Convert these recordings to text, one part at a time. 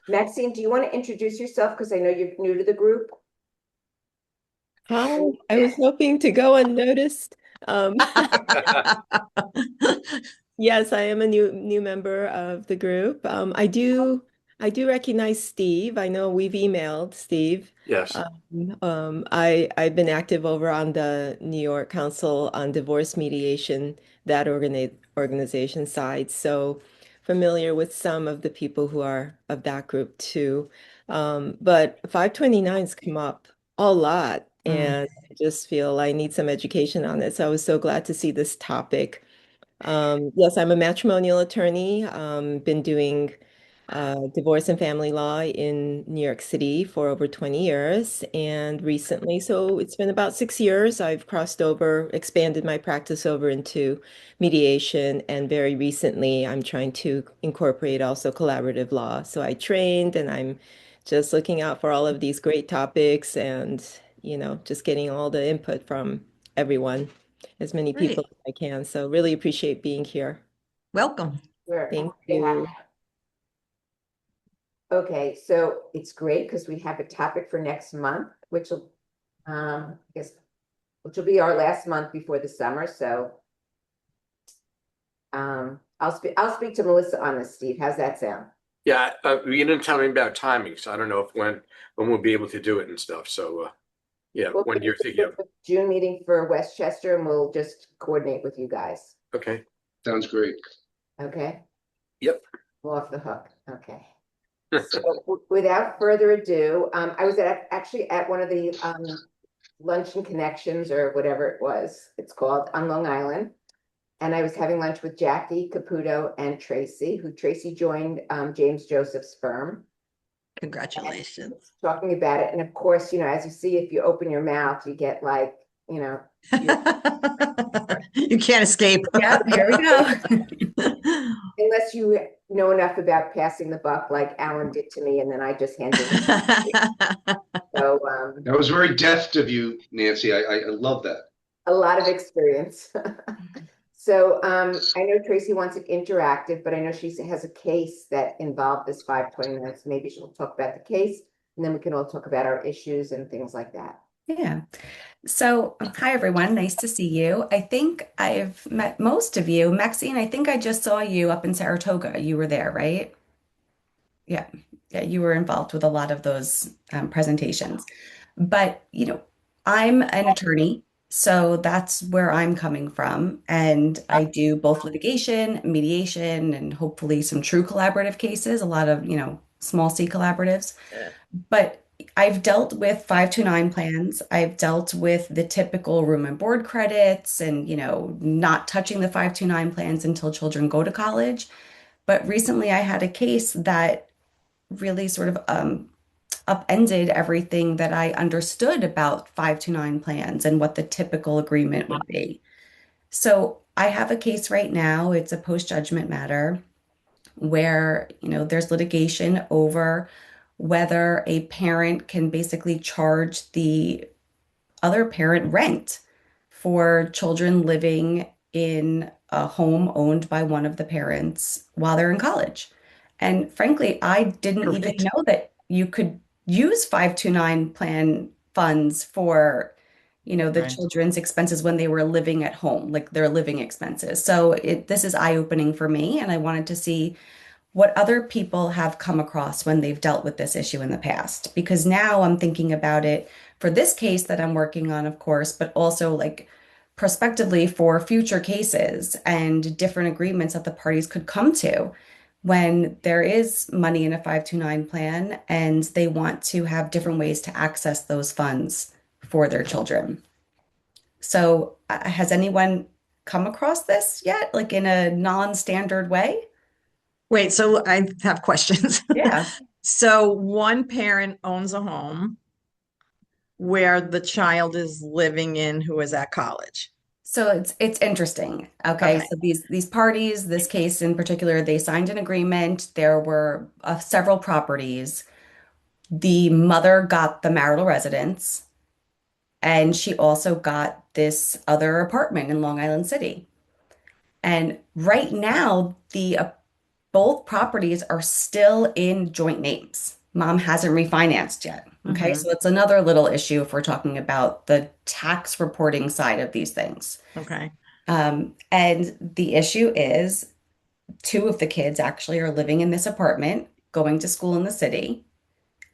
Maxine, do you want to introduce yourself? Because I know you're new to the group. Hi, I was hoping to go unnoticed. Um, yes, I am a new member of the group. I do recognize Steve. I know we've emailed Steve. Yes. I've been active over on the New York Council on Divorce Mediation, that organization side. So familiar with some of the people who are of that group too. But 529's come up a lot, Mm. and I just feel I need some education on it. So I was so glad to see this topic. Yes, I'm a matrimonial attorney. Been doing divorce and family law in New York City for over 20 years. And recently, so it's been about 6 years, I've crossed over, expanded my practice over into mediation. And very recently, I'm trying to incorporate also collaborative law. So I trained and I'm just looking out for all of these great topics and, just getting all the input from everyone, as many people Great. as I can. So really appreciate being here. Welcome. Sure. Thank Yeah. you. Okay, so it's great because we have a topic for next month, which will, I guess, which will be our last month before the summer. So, I'll speak to Melissa on this, Steve. How's that sound? Yeah, you didn't tell me about timing, so I don't know if when we'll be able to do it and stuff. So yeah, We'll when put you're it thinking for of. the June meeting for Westchester, and we'll just coordinate with you guys. Okay. Sounds great. Okay, Yep. we're off the hook. Okay. So without further ado, I was actually at one of the Luncheon Connections or whatever it was, it's called on Long Island. And I was having lunch with Jackie Caputo and Tracy, who Tracy joined James Joseph's firm, Congratulations. talking about it. And of course, as you see, if you open your mouth, you get like, you You can't escape. Yep, here we go. unless you know enough about passing the buck like Alan did to me, and then I just handed it. So That was very deft of you, Nancy. I love that. a lot of experience. So I know Tracy wants it interactive, but I know she has a case that involved this 529. So maybe she'll talk about the case, and then we can all talk about our issues and things like that. Yeah. So, hi everyone. Nice to see you. I think I've met most of you. Maxine, I think I just saw you up in Saratoga. You were there, right? Yeah. Yeah, you were involved with a lot of those presentations. But, I'm an attorney, so that's where I'm coming from. And I do both litigation, mediation, and hopefully some true collaborative cases, a lot of, small C collaboratives. But I've dealt with 529 plans. I've dealt with the typical room and board credits and, not touching the 529 plans until children go to college. But recently I had a case that really sort of upended everything that I understood about 529 plans and what the typical agreement would be. So I have a case right now. It's a post-judgment matter where, there's litigation over whether a parent can basically charge the other parent rent for children living in a home owned by one of the parents while they're in college. And frankly, I didn't even Great. know that you could use 529 plan funds for, the Right. children's expenses when they were living at home, like their living expenses. So this is eye-opening for me, and I wanted to see what other people have come across when they've dealt with this issue in the past. Because now I'm thinking about it for this case that I'm working on, of course, but also like prospectively for future cases and different agreements that the parties could come to when there is money in a 529 plan and they want to have different ways to access those funds for their children. So, has anyone come across this yet, like in a non-standard way? Wait, so I have questions. Yeah. So one parent owns a home where the child is living in who is at college. So it's interesting. Okay, Okay. so these parties, this case in particular, they signed an agreement. There were several properties. The mother got the marital residence, and she also got this other apartment in Long Island City. And right now, the both properties are still in joint names. Mom hasn't refinanced yet. Okay, Mhm. so it's another little issue if we're talking about the tax reporting side of these things. Okay. And the issue is two of the kids actually are living in this apartment, going to school in the city.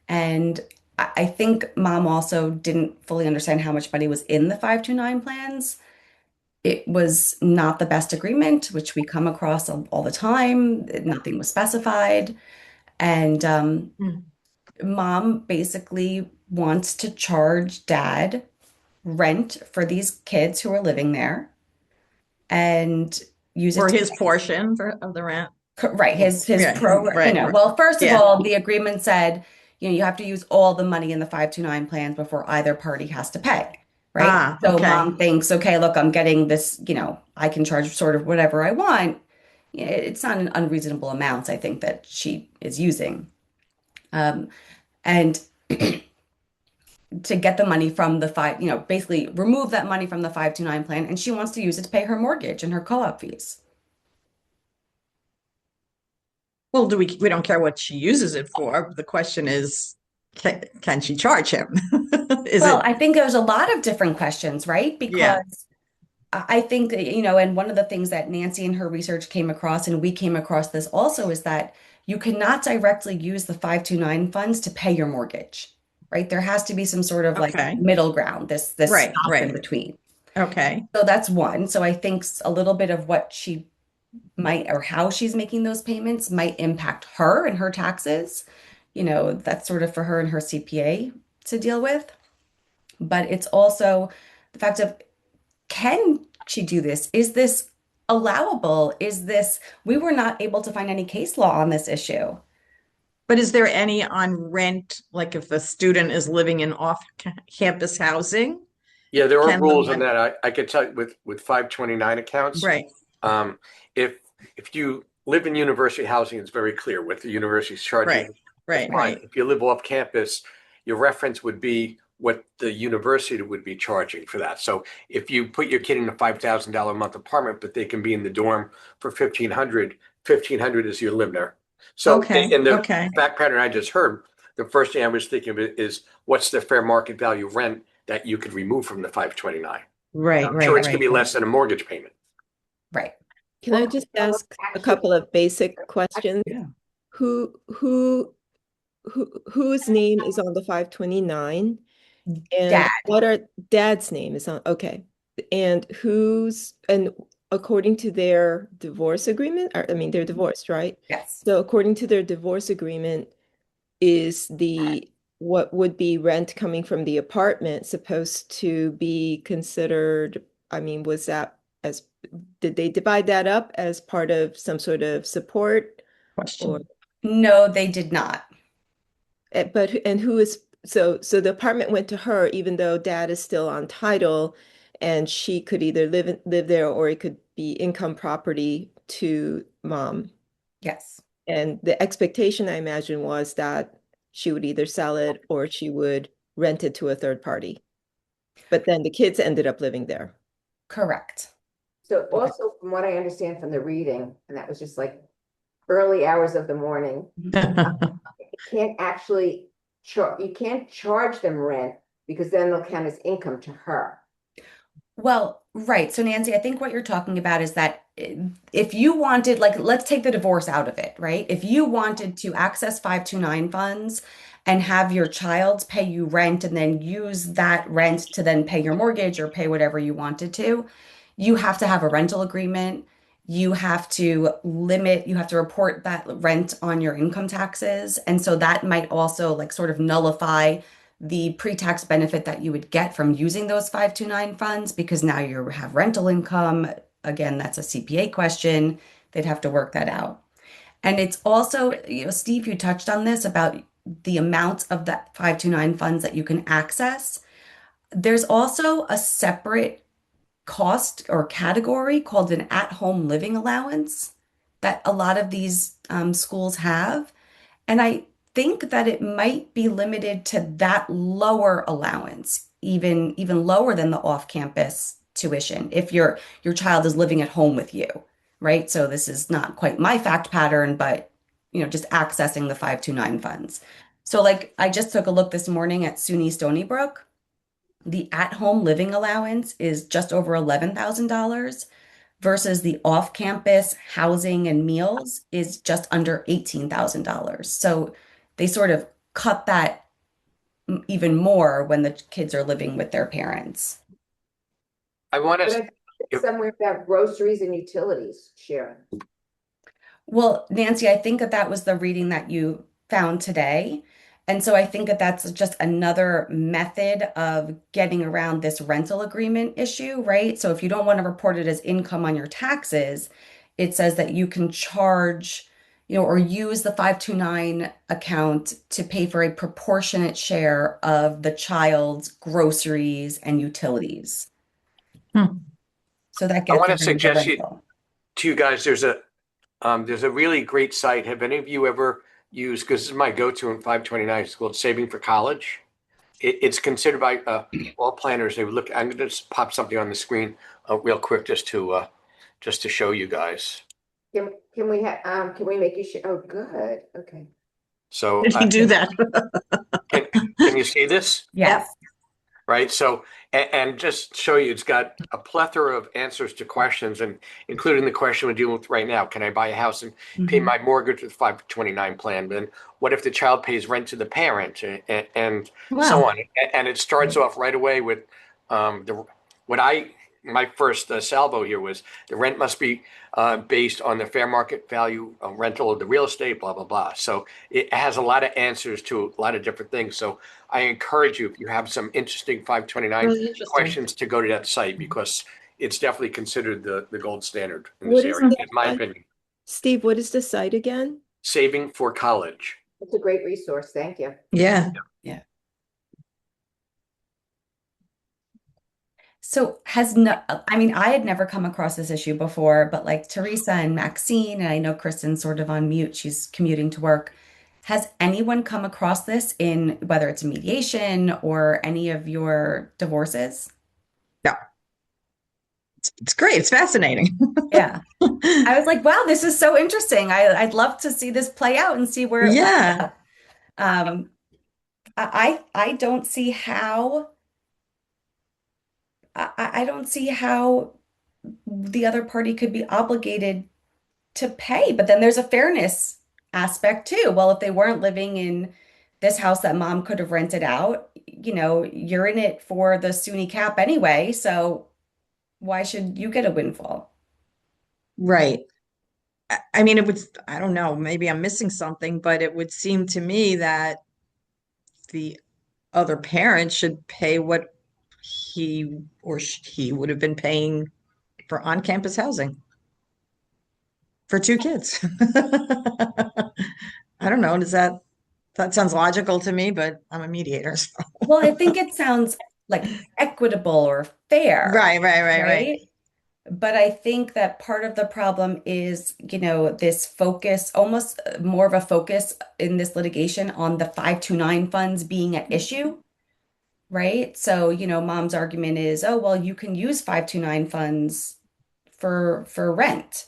And I think mom also didn't fully understand how much money was in the 529 plans. It was not the best agreement, which we come across all the time. Nothing was specified. And Mm. mom basically wants to charge dad rent for these kids who are living there and use it For to his portion of the rent. right, his Yeah, pro, right, right. well, first of Yeah. all, the agreement said, you have to use all the money in the 529 plans before either party has to pay, right? Ah, So okay. mom thinks, okay, look, I'm getting this, I can charge sort of whatever I want. Yeah, it's not an unreasonable amount, I think, that she is using. And to get the money from the basically remove that money from the 529 plan, and she wants to use it to pay her mortgage and her co-op fees. Well, we don't care what she uses it for. The question is, can she charge him? Is Well, it? I think there's a lot of different questions, right? Yeah. Because I think, and one of the things that Nancy and her research came across, and we came across this also, is that you cannot directly use the 529 funds to pay your mortgage, right? There has to be some sort of like Okay. middle ground, this Right, stop in right. between. Okay. So that's one. So I think a little bit of what she might or how she's making those payments might impact her and her taxes. That's sort of for her and her CPA to deal with. But it's also the fact of, can she do this? Is this allowable? We were not able to find any case law on this issue. But is there any on rent, like if a student is living in off-campus housing? Yeah, there are Can the rules on mon- that. I could tell you with 529 accounts. Right, Um, if you live in university housing, it's very clear what the university's charging. right, Fine. right. If you live off campus, your reference would be what the university would be charging for that. So if you put your kid in a $5,000 a month apartment, but they can be in the dorm for 1,500 is your live there. So Okay, in the okay. fact pattern I just heard, the first thing I was thinking of it is what's the fair market value rent that you could remove from the 529? Right, I'm right, sure it's gonna be right. less than a mortgage payment. Right. Can I Well, just so ask a actually- couple of basic questions? Yeah. Whose name is on the 529? And Dad. what are dad's name is on, okay. And according to their divorce agreement, I mean, they're divorced, right? Yes. So according to their divorce agreement, is what would be rent coming from the apartment supposed to be considered, I mean, did they divide that up as part of some sort of support? Question. No, they did not. So the apartment went to her, even though dad is still on title, and she could either live there or it could be income property to mom. Yes. And the expectation, I imagine, was that she would either sell it or she would rent it to a third party. But then the kids ended up living there. Correct. So also from what I understand from the reading, and that was just like early hours of the morning, you can't actually you can't charge them rent because then they'll count as income to her. Well, right. So Nancy, I think what you're talking about is that if you wanted, like, let's take the divorce out of it, right? If you wanted to access 529 funds and have your child pay you rent and then use that rent to then pay your mortgage or pay whatever you wanted to, you have to have a rental agreement. You have to report that rent on your income taxes. And so that might also like sort of nullify the pre-tax benefit that you would get from using those 529 funds because now you have rental income. Again, that's a CPA question. They'd have to work that out. And it's also, Steve, you touched on this about the amount of that 529 funds that you can access. There's also a separate cost or category called an at-home living allowance that a lot of these schools have. And I think that it might be limited to that lower allowance, even lower than the off-campus tuition, if your child is living at home with you, right? So this is not quite my fact pattern, but just accessing the 529 funds. So like I just took a look this morning at SUNY Stony Brook. The at-home living allowance is just over $11,000 versus the off-campus housing and meals is just under $18,000. So they sort of cut that even more when the kids are living with their parents. I want But to, I think somewhere about groceries and utilities, Sharon. Well, Nancy, I think that that was the reading that you found today. And so I think that that's just another method of getting around this rental agreement issue, right? So if you don't want to report it as income on your taxes, it says that you can charge, or use the 529 account to pay for a proportionate share of the child's groceries and utilities. Hmm. So that I gets want to around the suggest rental. to you guys, there's a really great site. Have any of you ever used, because this is my go-to in 529, it's called Saving for College. It's considered by all planners. They would look, I'm going to just pop something on the screen real quick just to show you guys. Can we make you oh, good, okay. So Did he do that? can you see this? Yes. Right. So, and just show you, it's got a plethora of answers to questions, and including the question we're dealing with right now. Can I buy a house and pay my mortgage with 529 plan? Then what if the child pays rent to the parent and so Wow. on? And it starts off right away with my first salvo here was the rent must be based on the fair market value of rental of the real estate, blah, blah, blah. So it has a lot of answers to a lot of different things. So I encourage you, if you have some interesting 529 Really interesting. questions, to go to that site, because it's definitely considered the gold standard in What this is area, the in my site? opinion. Steve, what is the site again? Saving for College. It's a great resource, thank you. Yeah. Yeah. So I had never come across this issue before, but like Teresa and Maxine, and I know Kristen's sort of on mute, she's commuting to work. Has anyone come across this in whether it's mediation or any of your divorces? No. It's great. It's fascinating. Yeah. I was like, wow, this is so interesting. I'd love to see this play out and see where it lands Yeah. up. I don't see how I don't see how the other party could be obligated to pay. But then there's a fairness aspect too. Well, if they weren't living in this house that mom could have rented out, you're in it for the SUNY cap anyway. So why should you get a windfall? Right. I mean, I don't know, maybe I'm missing something, but it would seem to me that the other parent should pay what he or he would have been paying for on-campus housing for two kids. I don't know. That sounds logical to me, but I'm a mediator. So. Well, I think it sounds like equitable or fair, Right. but I think that part of the problem is, this focus, almost more of a focus in this litigation on the 529 funds being at issue, right? So, mom's argument is, oh, well, you can use 529 funds for rent.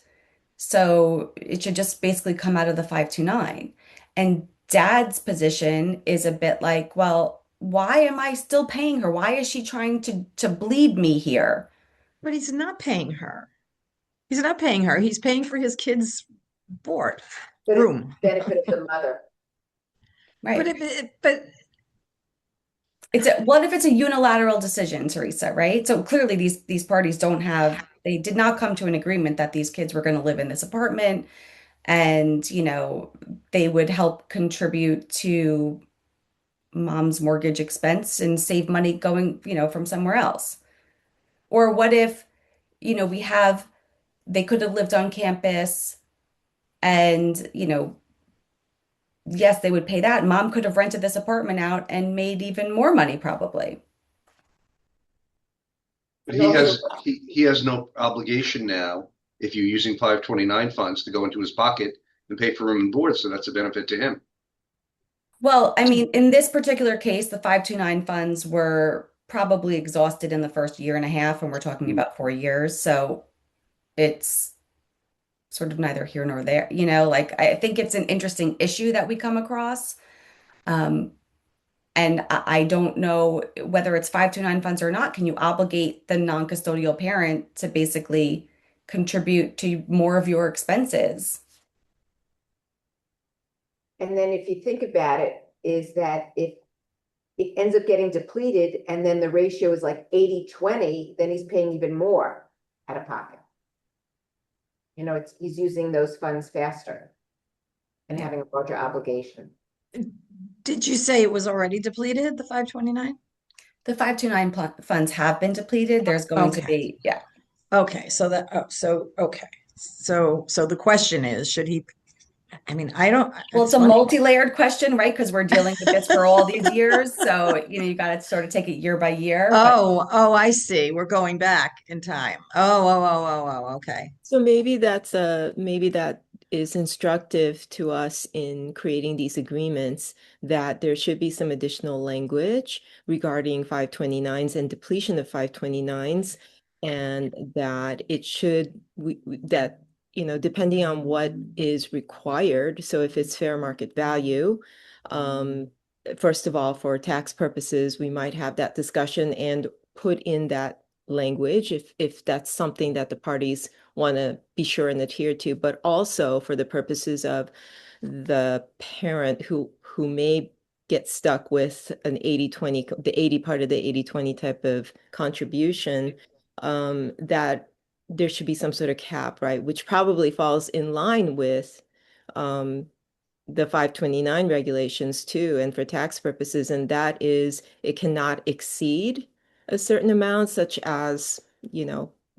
So it should just basically come out of the 529. And dad's position is a bit like, well, why am I still paying her? Why is she trying to bleed me here? But he's not paying her. He's not paying her. He's paying for his kids' board But room. it's benefit of the mother. Right. But What if it's a unilateral decision, Teresa, right? So clearly these parties they did not come to an agreement that these kids were going to live in this apartment and, they would help contribute to mom's mortgage expense and save money going, from somewhere else. Or what if, they could have lived on campus and, yes, they would pay that. Mom could have rented this apartment out and made even more money, probably. But he has no obligation now, if you're using 529 funds, to go into his pocket and pay for room and board. So that's a benefit to him. Well, I mean, in this particular case, the 529 funds were probably exhausted in the first year and a half, and we're talking about 4 years. So it's sort of neither here nor there. You know, like I think it's an interesting issue that we come across. Um, and I don't know whether it's 529 funds or not. Can you obligate the non-custodial parent to basically contribute to more of your expenses? And then if you think about it, is that if it ends up getting depleted and then the ratio is like 80-20, then he's paying even more out of pocket. You know, he's using those funds faster and having a larger obligation. Did you say it was already depleted, the 529? The 529 funds have been depleted. There's going to Okay. be, yeah. Okay, so okay. So the question is, should he, I mean, I don't, Well, it's a multi-layered question, right? Because we're dealing with this for all these years. So, you know, you got to sort of take it year by year. Oh, I see. We're going back in time. Okay. So maybe that is instructive to us in creating these agreements, that there should be some additional language regarding 529s and depletion of 529s, and that it should that depending on what is required. So if it's fair market value, first of all, for tax purposes, we might have that discussion and put in that language if that's something that the parties want to be sure and adhere to, but also for the purposes of the parent who may get stuck with an 80-20, the 80 part of the 80-20 type of contribution, that there should be some sort of cap, right? Which probably falls in line with the 529 regulations too, and for tax purposes, and that is it cannot exceed a certain amount, such as,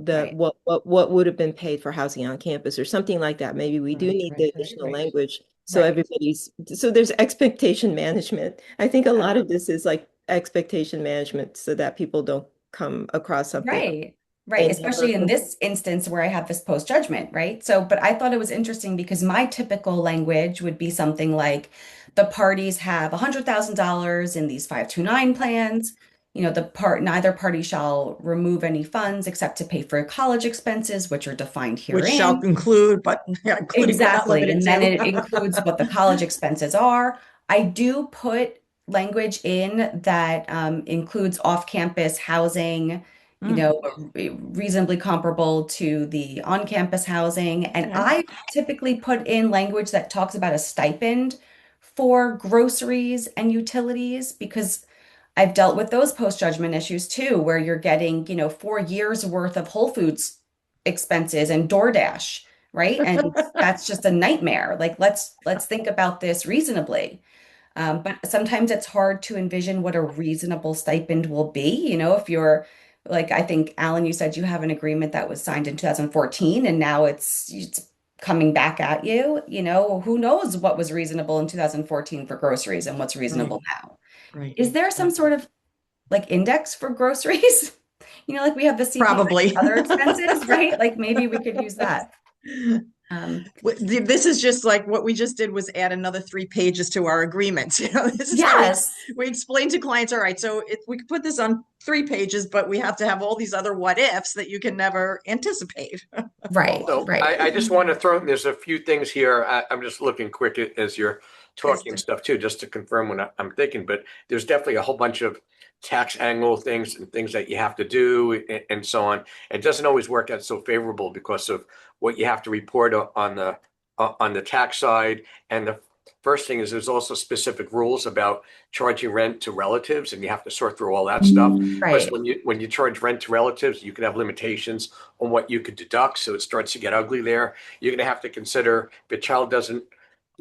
Right. what would have been paid for housing on campus or something like that. Maybe we do need the additional language so Right. so there's expectation management. I think a lot of this is like expectation management so that people don't come across something Right. Right. Especially in this instance where I have this post judgment, right? So, but I thought it was interesting because my typical language would be something like the parties have $100,000 in these 529 plans. You know, neither party shall remove any funds except to pay for college expenses, which are defined Which shall herein. include, but yeah, including but not Exactly. limited And then to. it includes what the college expenses are. I do put language in that includes off-campus housing, you know, reasonably comparable to the on-campus housing. And Okay. I typically put in language that talks about a stipend for groceries and utilities because I've dealt with those post-judgment issues too, where you're getting, 4 years worth of Whole Foods expenses and DoorDash, right? And that's just a nightmare. Like, let's think about this reasonably. But sometimes it's hard to envision what a reasonable stipend will be. You know, if you're like, I think, Alan, you said you have an agreement that was signed in 2014 and now it's coming back at you. You know, who knows what was reasonable in 2014 for groceries and what's reasonable now? Right. Is there some sort of like index for groceries? You know, like we have the CPI Probably. other expenses, right? Like maybe we could use that. This is just like what we just did was add another 3 pages to our agreements. You know, this is how Yes. we explain to clients, all right, so we could put this on 3 pages, but we have to have all these other what ifs that you can never anticipate. Right. So Right. I just want to there's a few things here. I'm just looking quick as you're talking and stuff too, just to confirm what I'm thinking, but there's definitely a whole bunch of tax angle things and things that you have to do and so on. It doesn't always work out so favorable because of what you have to report on the tax side. And the first thing is there's also specific rules about charging rent to relatives, and you have to sort through all that stuff. Right. Plus, when you charge rent to relatives, you can have limitations on what you could deduct, so it starts to get ugly there. You're going to have to consider if a child doesn't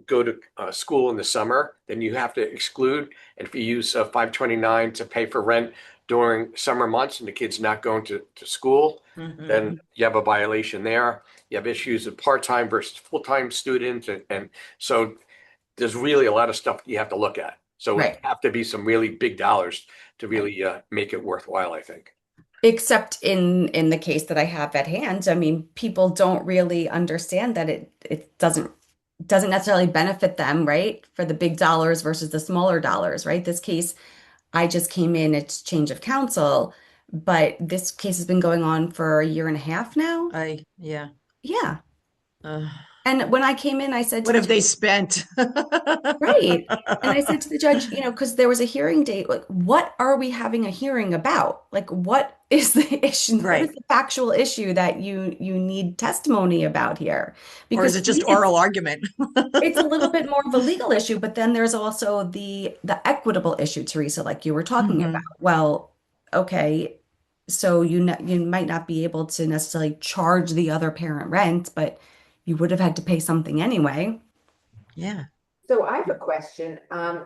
go to school in the summer, then you have to exclude. And if you use 529 to pay for rent during summer months and the kid's not going to school, then you have a violation there. You have issues of part-time versus full-time students. And so there's really a lot of stuff you have to look at. So it have to be some really big dollars to really make it worthwhile, I think. Except in the case that I have at hand, I mean, people don't really understand that it doesn't necessarily benefit them, right? For the big dollars versus the smaller dollars, right? This case, I just came in, it's change of counsel, but this case has been going on for a year and a half now. Yeah. Yeah. Uh, And when I came in, I said to what the have they spent? right. And I said to the judge, because there was a hearing date, like, what are we having a hearing about? Like, what is the issue? What is Right. the factual issue that you need testimony about here? Or is Because it to me, just oral argument? it's a little bit more of a legal issue, but then there's also the equitable issue, Teresa, like you were talking about. Mhm. Well, okay, so you might not be able to necessarily charge the other parent rent, but you would have had to pay something anyway. Yeah. So I have a question.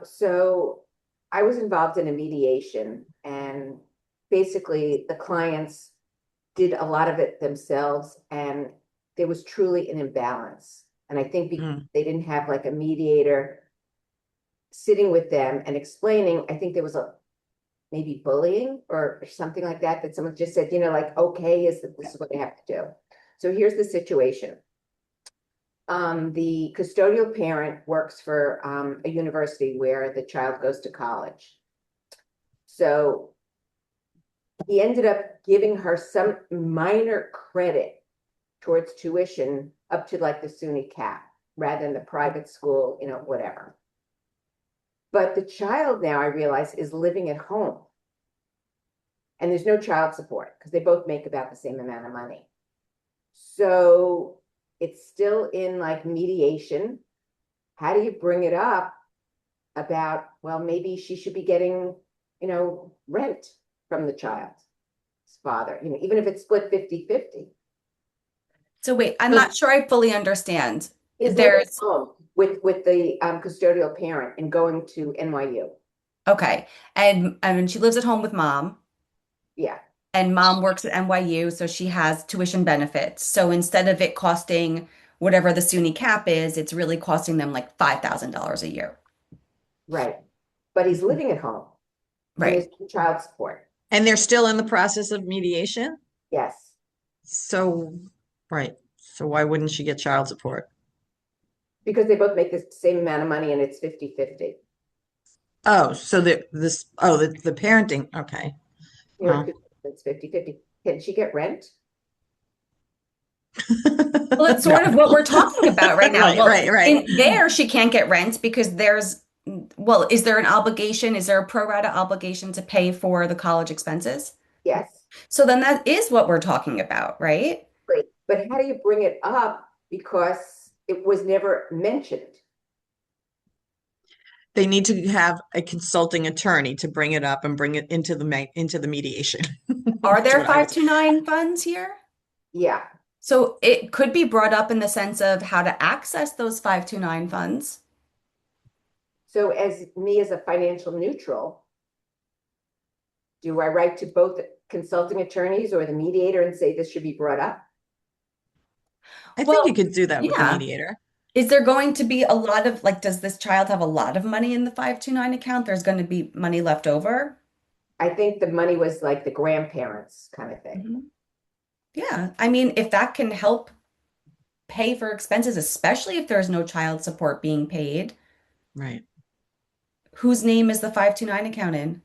So I was involved in a mediation and basically the clients did a lot of it themselves and there was truly an imbalance. And I think because Mm. they didn't have like a mediator sitting with them and explaining, I think there was a maybe bullying or something like that, that someone just said, like, okay, this is what they have to do. So here's the situation. The custodial parent works for a university where the child goes to college. So he ended up giving her some minor credit towards tuition up to like the SUNY cap rather than the private school, whatever. But the child now, I realize, is living at home. And there's no child support because they both make about the same amount of money. So it's still in like mediation. How do you bring it up about, well, maybe she should be getting, rent from the child's father, even if it's split 50-50. So wait, I'm So- not sure I fully understand. Is There's home with the custodial parent and going to NYU. okay, and I mean she lives at home with mom, Yeah, and mom works at NYU, so she has tuition benefits. So instead of it costing whatever the SUNY cap is, it's really costing them like $5,000 a year. right. But he's living at home and Right. there's no child support. And they're still in the process of mediation? Yes, So, right. So why wouldn't she get child support? because they both make the same amount of money and it's 50-50. Oh, so the parenting. Okay. Well. It's 50-50. Can she get rent? Well, it's sort of what we're talking about right now. Right, Well, right. in there, she can't get rent because well, is there an obligation? Is there a pro rata obligation to pay for the college expenses? Yes, So then that is what we're talking about, right? great. But how do you bring it up? Because it was never mentioned. They need to have a consulting attorney to bring it up and bring it into the mediation. Are there That's what I would- 529 funds here? Yeah, So it could be brought up in the sense of how to access those 529 funds. so as a financial neutral, do I write to both consulting attorneys or the mediator and say this should be brought up? I Well, think you could do that with the yeah. mediator. Is there going to be a lot of does this child have a lot of money in the 529 account? There's going to be money left over? I think the money was like the grandparents kind of thing. Mhm. Yeah, I mean, if that can help pay for expenses, especially if there's no child support being paid, Right. whose name is the 529 account in?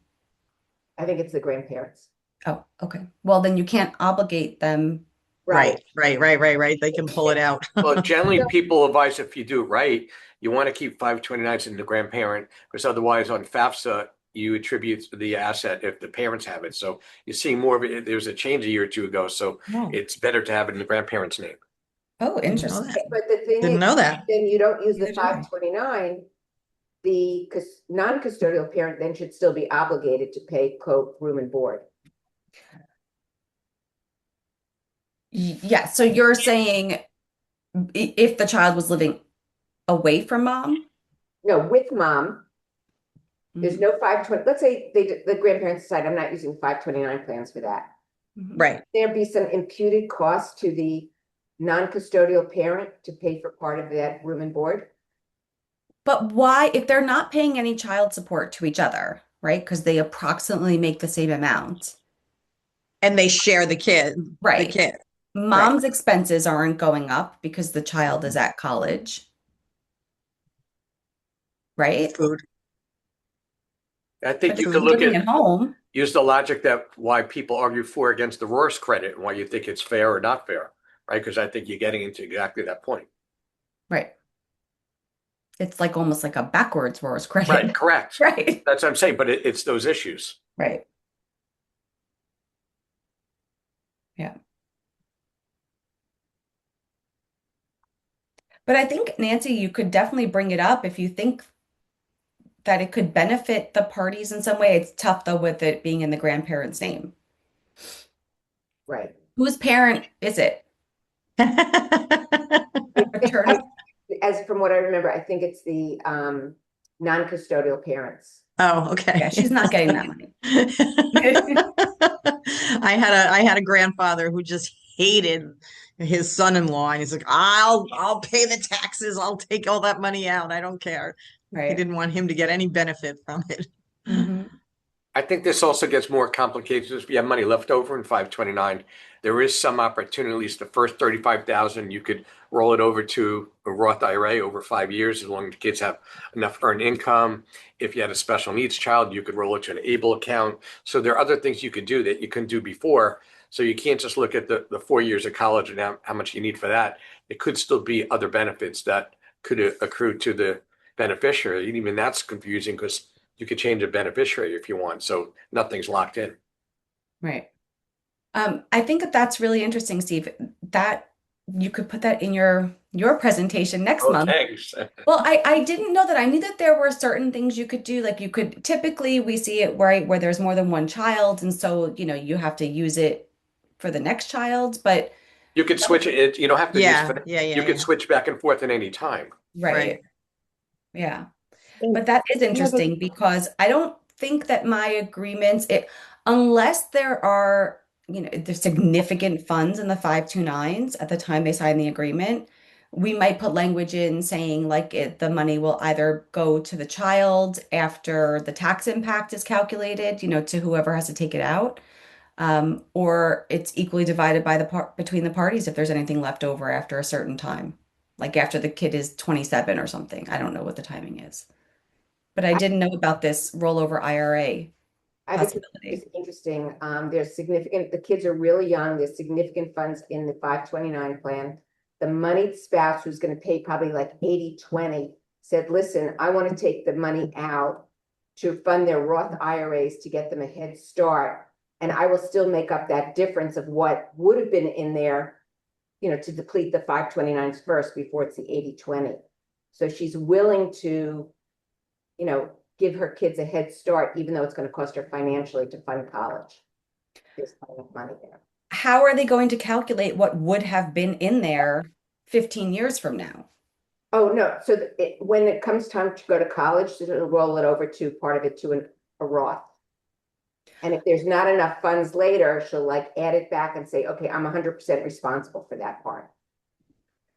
I think it's the grandparents. Oh, okay. Well, then you can't obligate them. Right. They can pull it out. Well, generally, people advise if you do it right, you want to keep 529s in the grandparent, because otherwise on FAFSA, you attribute the asset if the parents have it. So you're seeing more of it. There was a change a year or two ago, so Oh, it's better to have it in the grandparent's name. oh, Didn't know interesting. that. But the thing Didn't is, know that. then you don't use the Neither do I. 529. The non-custodial parent then should still be obligated to pay room and board. Yeah, so you're saying if the child was living away from mom? No, with mom, there's Mhm. no 520. Let's say the grandparents decide I'm not using 529 plans for that. Mhm. Right. There be some imputed cost to the non-custodial parent to pay for part of that room and board? But why, if they're not paying any child support to each other, right? Because they approximately make the same amount. And they share the kid. The Right. kid. Mom's expenses aren't going up because the child is at college. Right? Food. I But think if you you're could look living at, at home, use the logic that why people argue for against divorce credit and why you think it's fair or not fair. right? Because I think you're getting into exactly that point. Right. It's like almost like a backwards reverse Right, credit. correct. Right. That's what I'm saying, but it's those issues. Right. Yeah. But I think, Nancy, you could definitely bring it up if you think that it could benefit the parties in some way. It's tough though with it being in the grandparent's name. Right. Whose parent is it? I think, Attorney. as from what I remember, I think it's the non-custodial parents. Oh, okay. Yeah, she's not getting that money. I had a grandfather who just hated his son-in-law, and he's like, I'll pay the taxes, I'll take all that money out. I don't care. He Right. didn't want him to get any benefit from it. Mhm. I think this also gets more complicated if you have money left over in 529. There is some opportunity, at least the first 35,000, you could roll it over to a Roth IRA over 5 years, as long as the kids have enough earned income. If you had a special needs child, you could roll it to an ABLE account. So there are other things you could do that you couldn't do before. So you can't just look at the 4 years of college and how much you need for that. It could still be other benefits that could accrue to the beneficiary. And even that's confusing because you could change a beneficiary if you want, so nothing's locked in. Right. I think that that's really interesting, Steve. That you could put that in your presentation next month. Thanks. Well, I didn't know that. I knew that there were certain things you could do. Like you could typically we see it where there's more than one child, and so you have to use it for the next child. But You could switch it. You don't have to use Yeah, it. yeah, You could switch back and forth at any time. right. Yeah. And But that is I have a- interesting because I don't think that my agreements, unless there are, there's significant funds in the 529s at the time they sign the agreement, we might put language in saying like the money will either go to the child after the tax impact is calculated, to whoever has to take it out, or it's equally divided by between the parties if there's anything left over after a certain time, like after the kid is 27 or something. I don't know what the timing is. But I didn't know about this rollover IRA I think possibility. it's interesting. There's significant, the kids are really young. There's significant funds in the 529 plan. The moneyed spouse who's going to pay probably like 80-20 said, listen, I want to take the money out to fund their Roth IRAs to get them a head start. And I will still make up that difference of what would have been in there, to deplete the 529s first before it's the 80-20. So she's willing to, give her kids a head start, even though it's going to cost her financially to fund college. There's plenty of money there. How are they going to calculate what would have been in there 15 years from now? Oh, no. So when it comes time to go to college, it'll roll it over to part of it to a Roth. And if there's not enough funds later, she'll like add it back and say, okay, I'm 100% responsible for that part.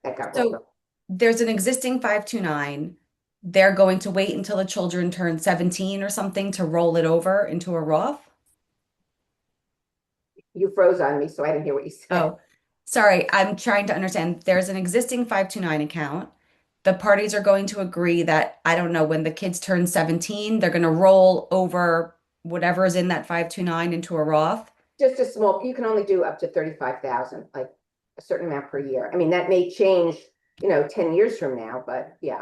That got rolled So over. there's an existing 529. They're going to wait until the children turn 17 or something to roll it over into a Roth? You froze on me, so I didn't hear what you said. Oh, sorry. I'm trying to understand. There's an existing 529 account. The parties are going to agree that, I don't know, when the kids turn 17, they're going to roll over whatever is in that 529 into a Roth. Just a small, you can only do up to 35,000, like a certain amount per year. I mean, that may change, 10 years from now, but yeah.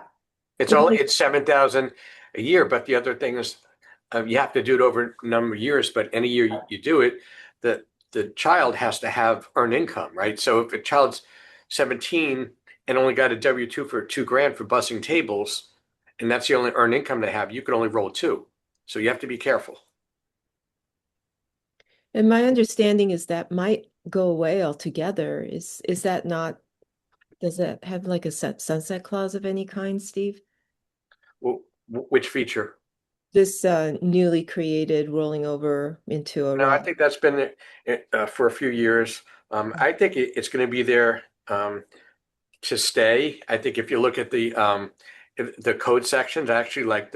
It's 7,000 a year, but the other thing is you have to do it over a number of years. But any year you do it, the child has to have earned income, right? So if a child's 17 and only got a W-2 for $2,000 for bussing tables, and that's the only earned income they have, you can only roll two. So you have to be careful. And my understanding is that might go away altogether. Is that not, does that have like a sunset clause of any kind, Steve? Well, which feature? This newly created rolling over into a No, I Roth. think that's been for a few years. I think it's going to be there to stay. I think if you look at the code sections, I actually like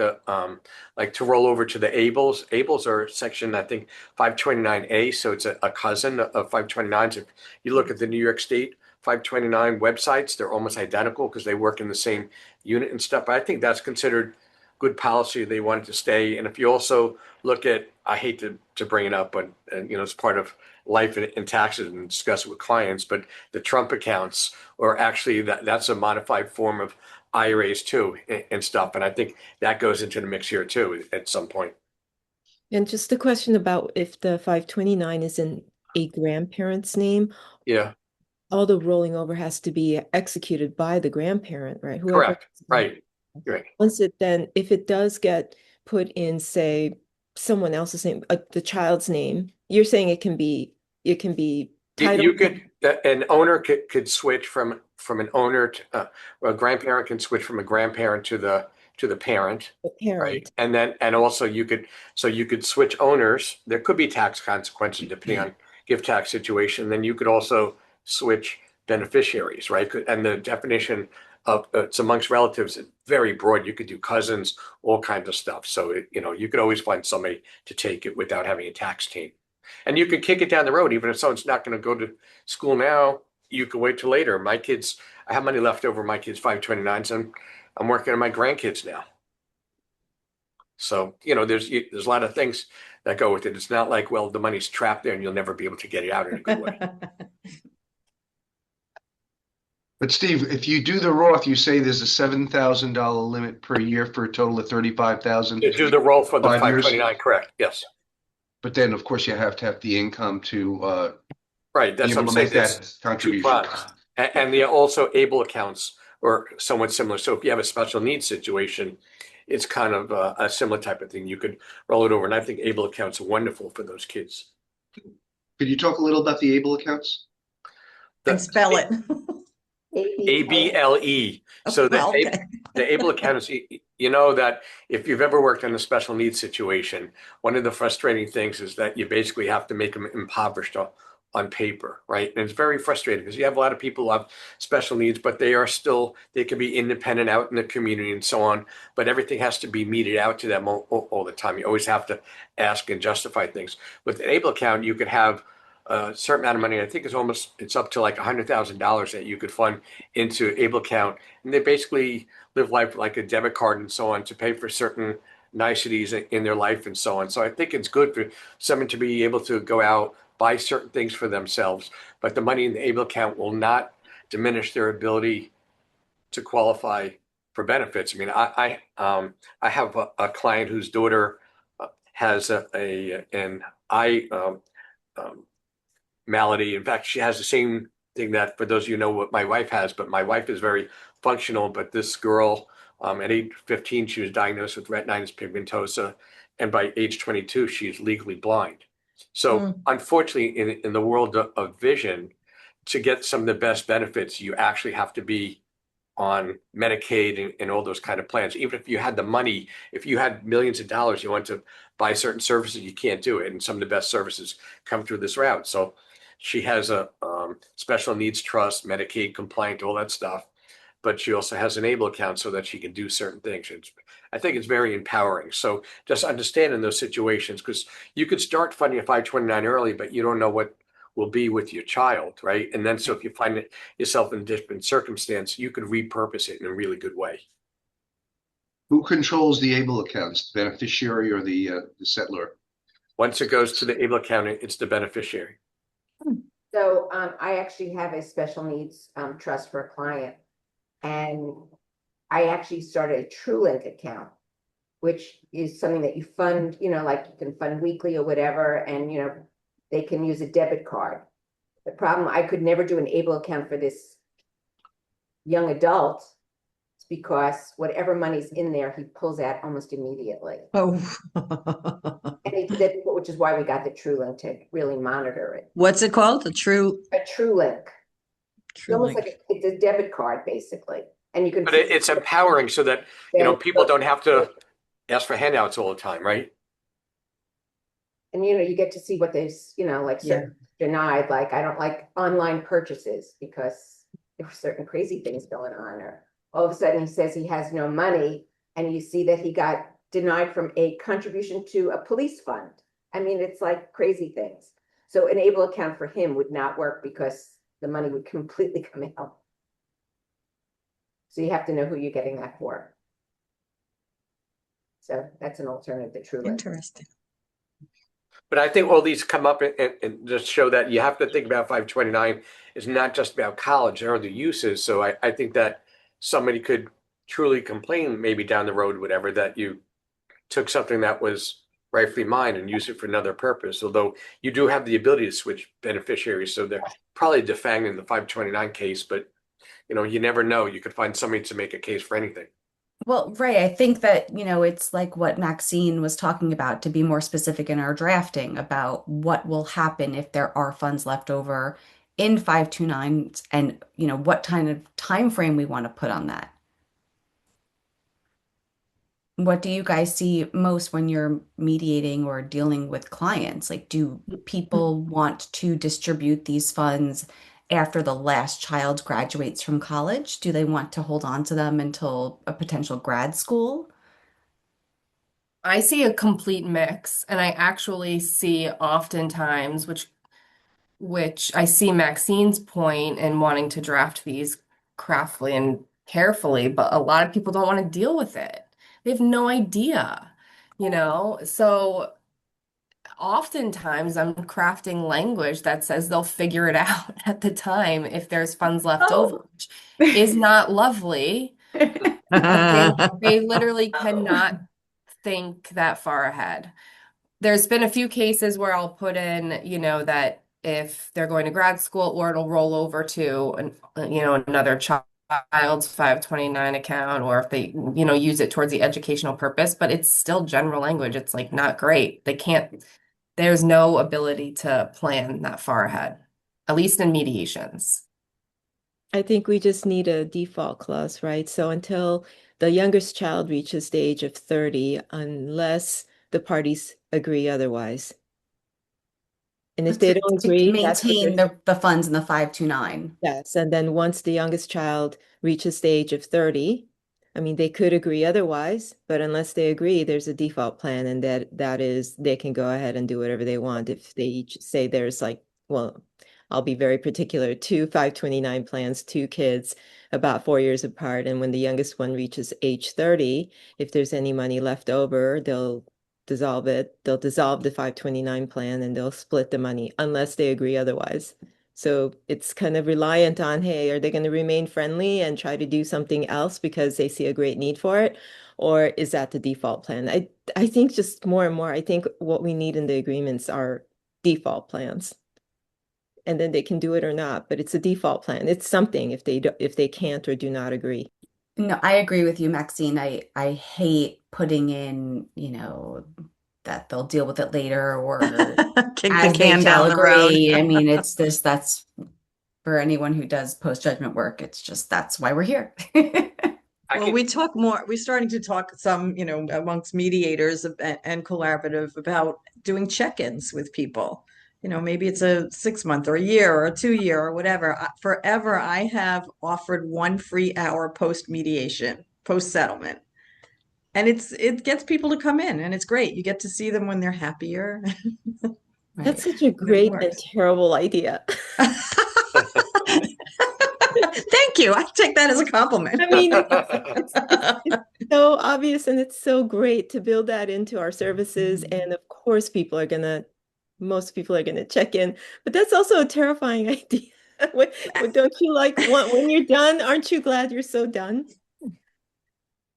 like to roll over to the ABLEs. ABLEs are section, I think, 529A, so it's a cousin of 529s. If you look at the New York State 529 websites, they're almost identical because they work in the same unit and stuff. But I think that's considered good policy. They want it to stay. And if you also look at, I hate to bring it up, but it's part of life and taxes and discuss it with clients, but the Trump accounts, or actually that's a modified form of IRAs too and stuff. And I think that goes into the mix here too at some point. And just a question about if the 529 is in a grandparent's name, Yeah, all the rolling over has to be executed by the grandparent, right? Whoever. correct. Right. Right. If it does get put in, say, someone else's name, the child's name, you're saying it can be titled. You could, an owner could switch from an owner to, a grandparent can switch from a grandparent to the parent. The parent. Right. And also you could switch owners. There could be tax consequences depending on gift tax situation. Then you could also switch beneficiaries, right? And the definition of it's amongst relatives is very broad. You could do cousins, all kinds of stuff. So, you could always find somebody to take it without having a tax team. And you could kick it down the road. Even if someone's not going to go to school now, you can wait till later. My kids, I have money left over my kids' 529s, and I'm working on my grandkids now. So, there's a lot of things that go with it. It's not like, well, the money's trapped there and you'll never be able to get it out in a good way. But Steve, if you do the Roth, you say there's a $7,000 limit per year for a total of 35,000. To do the roll for the 5 years. 529, correct? Yes. But then, of course, you have to have the income to Right. be That's what able I'm to make saying. that It's two contribution. prongs. And the also able accounts are somewhat similar. So if you have a special needs situation, it's kind of a similar type of thing. You could roll it over. And I think able accounts are wonderful for those kids. Could you talk a little about the able accounts? And spell it. ABLE. So Okay. the able accountants, you know that if you've ever worked in a special needs situation, one of the frustrating things is that you basically have to make them impoverished on paper, right? And it's very frustrating because you have a lot of people who have special needs, but they can be independent out in the community and so on, but everything has to be meted out to them all the time. You always have to ask and justify things. With an able account, you could have a certain amount of money. I think it's up to like $100,000 that you could fund into able account, and they basically live life like a debit card and so on to pay for certain niceties in their life and so on. So I think it's good for someone to be able to go out, buy certain things for themselves, but the money in the able account will not diminish their ability to qualify for benefits. I mean, I have a client whose daughter has an eye malady. In fact, she has the same thing that, for those of you who know, what my wife has, but my wife is very functional. But this girl, at age 15, she was diagnosed with retinitis pigmentosa, and by age 22, she's legally blind. So unfortunately, in the world of vision, to get some of the best benefits, you actually have to be on Medicaid and all those kind of plans. Even if you had the money, if you had millions of dollars, you want to buy certain services, you can't do it. And some of the best services come through this route. So she has a special needs trust, Medicaid compliant, all that stuff. But she also has an able account so that she can do certain things. I think it's very empowering. So just understanding those situations, because you could start funding a 529 early, but you don't know what will be with your child, right? And then so if you find yourself in a different circumstance, you could repurpose it in a really good way. Who controls the able accounts, the beneficiary or the settlor? Once it goes to the able account, it's the beneficiary. So I actually have a special needs trust for a client, and I actually started a TrueLink account, which is something that you fund, like you can fund weekly or whatever, and they can use a debit card. The problem, I could never do an able account for this young adult because whatever money's in there, he pulls out almost immediately. Oh. Which is why we got the TrueLink to really monitor it. What's it called? A TrueLink. It's almost like it's a debit card, basically. And you can. But it's empowering so that people don't have to ask for handouts all the time, right? And you get to see what they denied. Like, I don't like online purchases because there were certain crazy things going on. Or all of a sudden he says he has no money, and you see that he got denied from a contribution to a police fund. I mean, it's like crazy things. So an able account for him would not work because the money would completely come out. So you have to know who you're getting that for. So that's an alternative to True Lit. Interesting. But I think all these come up and just show that you have to think about 529 is not just about college, there are other uses. So I think that somebody could truly complain maybe down the road, whatever, that you took something that was rightfully mine and use it for another purpose. Although you do have the ability to switch beneficiaries. So they're probably defanging the 529 case, but you never know. You could find somebody to make a case for anything. Well, right. I think that, it's like what Maxine was talking about, to be more specific in our drafting about what will happen if there are funds left over in 529 and, what kind of time frame we want to put on that. What do you guys see most when you're mediating or dealing with clients? Like, do people want to distribute these funds after the last child graduates from college? Do they want to hold on to them until a potential grad school? I see a complete mix, and I actually see oftentimes, which I see Maxine's point in wanting to draft these craftily and carefully, but a lot of people don't want to deal with it. They have no idea, So oftentimes I'm crafting language that says they'll figure it out at the time if there's funds left over, which is not lovely. But they literally cannot think that far ahead. There's been a few cases where I'll put in, that if they're going to grad school, or it'll roll over to another child's 529 account, or if they, use it towards the educational purpose, but it's still general language. It's like not great. There's no ability to plan that far ahead, at least in mediations. I think we just need a default clause, right? So until the youngest child reaches the age of 30, unless the parties agree otherwise. And if they don't To agree, maintain the funds in the 529. yes. And then once the youngest child reaches the age of 30, I mean, they could agree otherwise, but unless they agree, there's a default plan, and that is they can go ahead and do whatever they want. If they each say there's well, I'll be very particular, 2 529 plans, 2 kids about 4 years apart. And when the youngest one reaches age 30, if there's any money left over, they'll dissolve it. They'll dissolve the 529 plan and they'll split the money unless they agree otherwise. So it's kind of reliant on, hey, are they going to remain friendly and try to do something else because they see a great need for it? Or is that the default plan? I think just more and more, I think what we need in the agreements are default plans. And then they can do it or not, but it's a default plan. It's something if they can't or do not agree. No, I agree with you, Maxine. I hate putting in, that they'll deal with it later, or Kick as the they can shall down the road. agree. I mean, that's for anyone who does post-judgment work. It's just, that's why we're here. Well, we're starting to talk some, amongst mediators and collaborative about doing check-ins with people. Maybe it's a 6-month or a year or a 2-year or whatever. Forever, I have offered 1 free hour post-mediation, post-settlement. And it gets people to come in, and it's great. You get to see them when they're happier. That's such a great and terrible idea. Thank you. I take that as a compliment. I mean, it's so obvious, and it's so great to build that into our services. And of course, most people are gonna check in, but that's also a terrifying idea. Don't you when you're done, aren't you glad you're so done?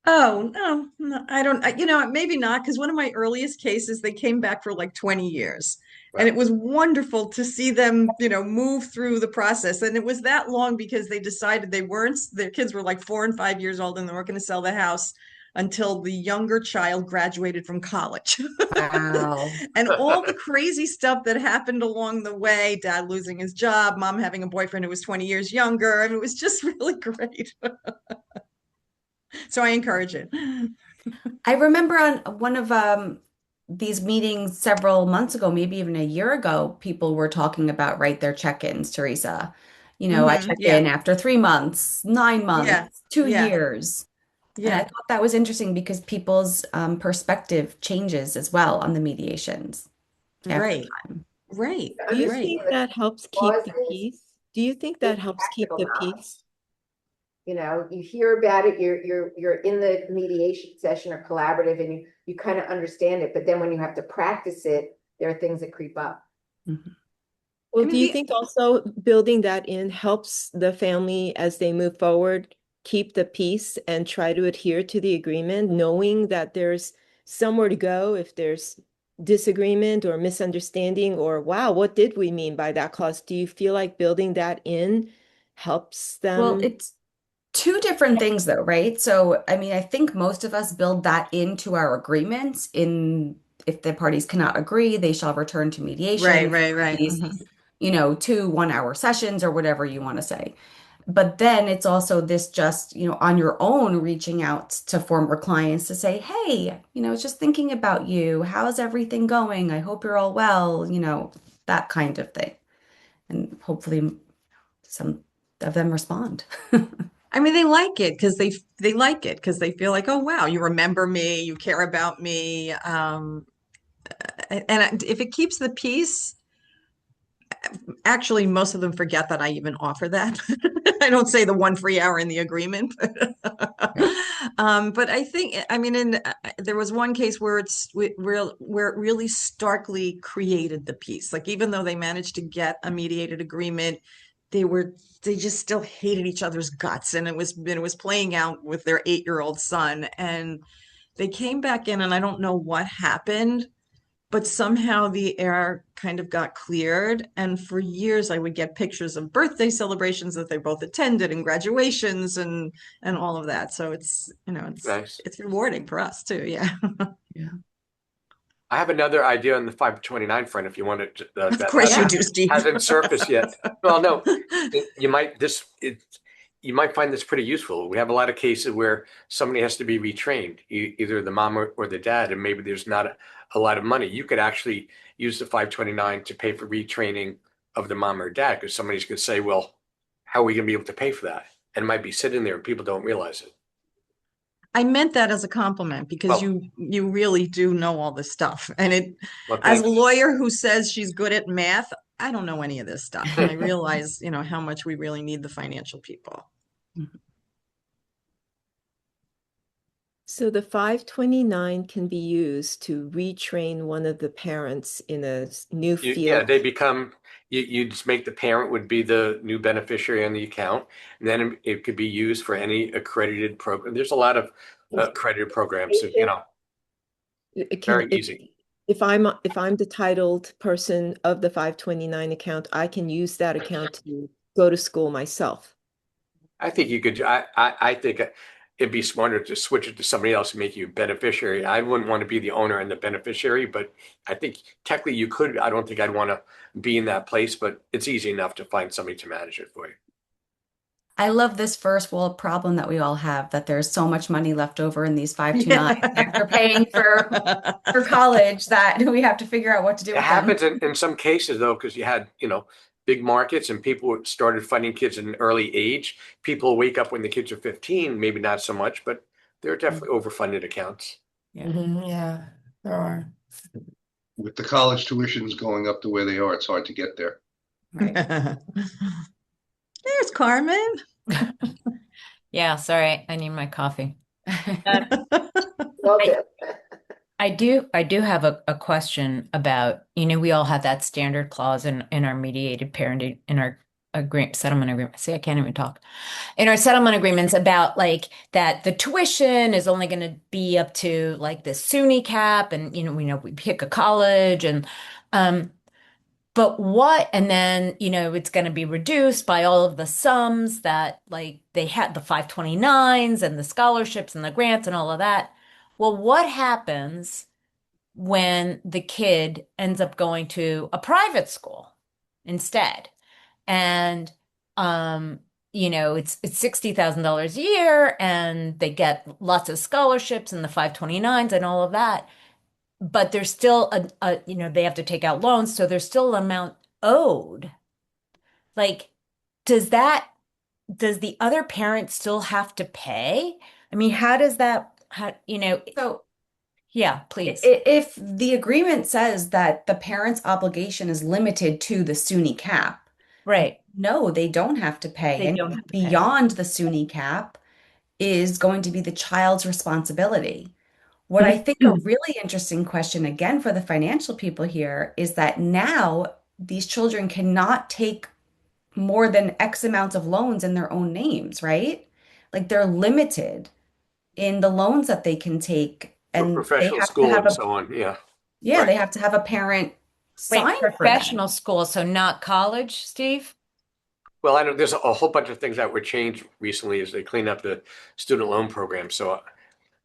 Oh, no, I don't, maybe not, because one of my earliest cases, they came back for like 20 years. And it was wonderful to see them, move through the process. And it was that long because they decided their kids were like 4 and 5 years old, and they weren't going to sell the house until the younger child graduated from college. Wow. And all the crazy stuff that happened along the way, dad losing his job, mom having a boyfriend who was 20 years younger. I mean, it was just really great. So I encourage it. I remember on one of these meetings several months ago, maybe even a year ago, people were talking about their check-ins, Teresa. I check in after 3 months, 9 months, 2 years. And I thought that was interesting because people's perspective changes as well on the mediations. Right. Right. Do you think that helps keep the peace? Do you think that helps keep the peace? you hear about it, you're in the mediation session or collaborative, and you kind of understand it, but then when you have to practice it, there are things that creep up. Well, I mean, do you the- think also building that in helps the family as they move forward, keep the peace and try to adhere to the agreement, knowing that there's somewhere to go if there's disagreement or misunderstanding, or wow, what did we mean by that clause? Do you feel like building that in helps Well, them? it's two different things though, right? So, I mean, I think most of us build that into our agreements in if the parties cannot agree, they shall return to mediation right. these, Mhm. 2 1-hour sessions or whatever you want to say. But then it's also this just, on your own reaching out to former clients to say, hey, just thinking about you. How's everything going? I hope you're all well, that kind of thing. And hopefully some of them respond. I mean, they like it because they like it because they feel like, oh wow, you remember me, you care about me. And if it keeps the peace, actually, most of them forget that I even offer that. I don't say the 1 free hour in the agreement, but I think, I mean, there was one case where where it really starkly created the peace. Like even though they managed to get a mediated agreement, they just still hated each other's guts, and it was playing out with their 8-year-old son, and they came back in, and I don't know what happened, but somehow the air kind of got cleared. And for years, I would get pictures of birthday celebrations that they both attended and graduations and all of that. So it's Nice. it's rewarding for us too. Yeah. I have another idea on the 529 front if you want to, Of course you do, Steve. hasn't surfaced yet. Well, no, you might find this pretty useful. We have a lot of cases where somebody has to be retrained, either the mom or the dad, and maybe there's not a lot of money. You could actually use the 529 to pay for retraining of the mom or dad, because somebody's going to say, well, how are we going to be able to pay for that? And it might be sitting there and people don't realize it. I meant that as a compliment because Oh. you really do know all this stuff. And Well, as a thank you. lawyer who says she's good at math, I don't know any of this stuff. And I realize, how much we really need the financial people. So the 529 can be used to retrain one of the parents in a new Yeah, field. they become, you just make the parent would be the new beneficiary on the account. And then it could be used for any accredited program. There's a lot of accredited programs, very easy. If I'm the titled person of the 529 account, I can use that account to go to school myself. I think you could, I think it'd be smarter to switch it to somebody else and make you a beneficiary. I wouldn't want to be the owner and the beneficiary, but I think technically you could. I don't think I'd want to be in that place, but it's easy enough to find somebody to manage it for you. I love this first world problem that we all have, that there's so much money left over in these 529 after paying for college that we have to figure out what to do It with them. happens in some cases though, because you had, big markets and people started funding kids at an early age. People wake up when the kids are 15, maybe not so much, but there are definitely overfunded accounts. Yeah, there are. With the college tuitions going up the way they are, it's hard to get there. Right. There's Carmen. Yeah, sorry, I need my coffee. Well, I do have a question about, we all have that standard clause in our mediated parenting, in our settlement agreement. See, I can't even talk. In our settlement agreements about like that the tuition is only going to be up to like the SUNY cap, and we pick a college and and then, it's going to be reduced by all of the sums that like they had, the 529s and the scholarships and the grants and all of that. Well, what happens when the kid ends up going to a private school instead? And, it's $60,000 a year and they get lots of scholarships and the 529s and all of that. But there's still they have to take out loans, so there's still an amount owed. Like, does the other parent still have to pay? I mean, how does that, So yeah, please. if the agreement says that the parent's obligation is limited to the SUNY cap, Right. No, they don't have to pay. They And don't have to pay. beyond the SUNY cap is going to be the child's responsibility. What I think a really interesting question, again, for the financial people here is that now these children cannot take more than X amounts of loans in their own names, right? Like they're limited in the loans that they can take, For and they professional have to school have and a, so on, yeah. yeah, Right. they have to have a parent Wait, sign for that. professional school, so not college, Steve? Well, I know there's a whole bunch of things that were changed recently as they cleaned up the student loan program. So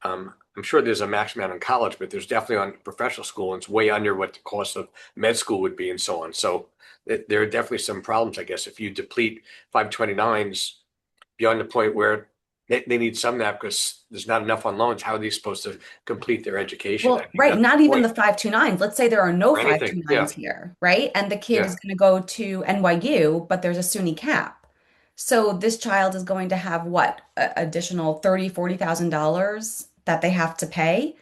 I'm sure there's a max amount in college, but there's definitely on professional school, and it's way under what the cost of med school would be and so on. So there are definitely some problems, I guess, if you deplete 529s beyond the point where they need some of that because there's not enough on loans. How are they supposed to complete their education? I Well, think right, that's not the even point. the 529s. Let's say there are no Or anything. 529s here, right? And the kid Yeah. is going to go to NYU, but there's a SUNY cap. So this child is going to have what, additional 30, $40,000 that they have to pay.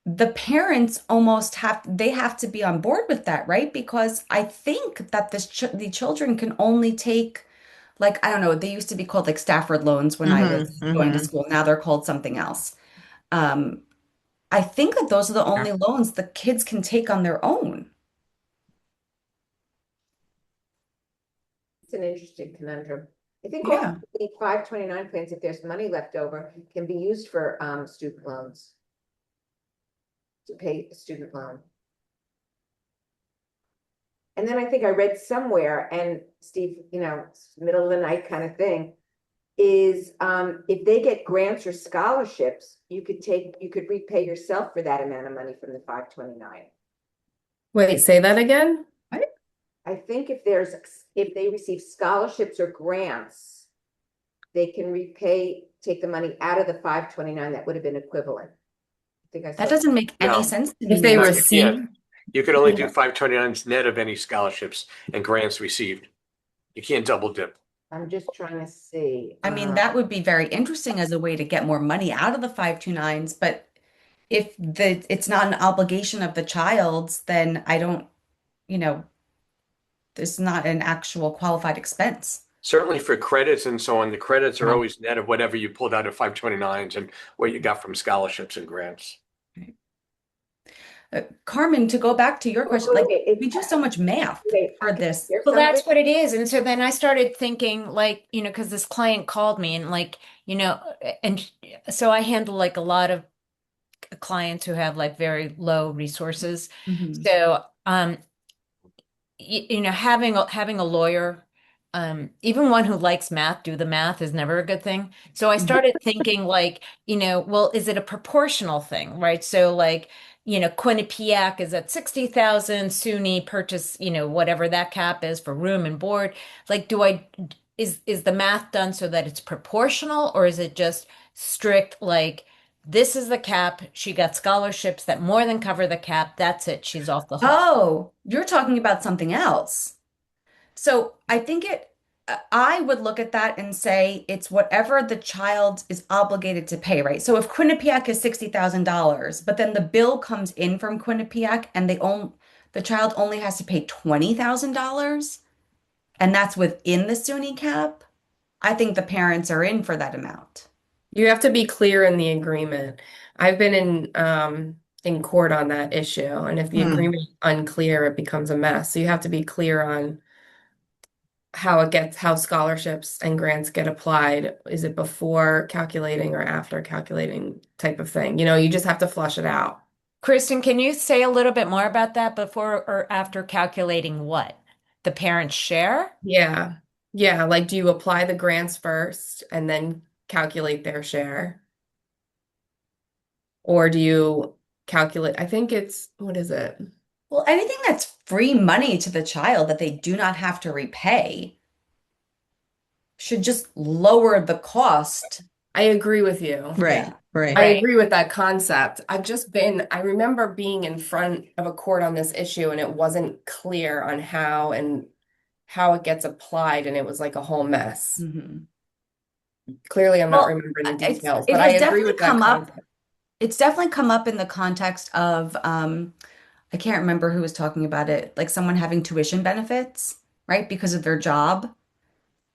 The parents almost they have to be on board with that, right? Because I think that the children can only take, like, I don't know, they used to be called like Stafford loans when I was going to school. Now they're called something else. Um, I think that those are the only loans the kids can take on their own. It's an interesting conundrum. I think Yeah. also the 529 plans, if there's money left over, can be used for student loans. To pay a student loan. And then I think I read somewhere, and Steve, middle of the night kind of thing, is if they get grants or scholarships, you could repay yourself for that amount of money from the 529. Wait, say that again? I think if they receive scholarships or grants, they can take the money out of the 529 that would have been equivalent. I think I saw That doesn't make any No. sense to me. If they now. No, you receive, can't. You could only do 529s net of any scholarships and grants received. You can't double dip. I'm just trying to see. I mean, that would be very interesting as a way to get more money out of the 529s, but if it's not an obligation of the child's, then I don't, there's not an actual qualified expense. Certainly for credits and so on, the credits are always net of whatever you pulled out of 529s and what you got from scholarships and grants. Carmen, to go back to your question, like Okay, we do so much math for this. Well, that's what it is. And so then I started thinking, like, because this client called me and and so I handle like a lot of clients who have like very low resources. So, having a lawyer, even one who likes math, do the math is never a good thing. So I started thinking like, well, is it a proportional thing, right? So like, Quinnipiac is at 60,000, SUNY purchase, whatever that cap is for room and board. Like, is the math done so that it's proportional, or is it just strict, like, this is the cap, she got scholarships that more than cover the cap, that's it, she's off the hook. Oh, you're talking about something else. So I think I would look at that and say it's whatever the child is obligated to pay, right? So if Quinnipiac is $60,000, but then the bill comes in from Quinnipiac and the child only has to pay $20,000, and that's within the SUNY cap, I think the parents are in for that amount. you have to be clear in the agreement. I've been in court on that issue, and if the agreement is unclear, it becomes a mess. So you have to be clear on how scholarships and grants get applied. Is it before calculating or after calculating type of thing? You just have to flush it out. Kristen, can you say a little bit more about that, before or after calculating what? The parent's share? Yeah. Yeah. Like, do you apply the grants first and then calculate their share? Or do you calculate, I think what is it? Well, anything that's free money to the child that they do not have to repay should just lower the cost. I agree with you. Right. I agree with that concept. I remember being in front of a court on this issue, and it wasn't clear on how it gets applied, and it was like a whole mess. Clearly, I'm not remembering the details, but I agree with that concept. It's definitely come up in the context of, I can't remember who was talking about it, like someone having tuition benefits, right? Because of their job.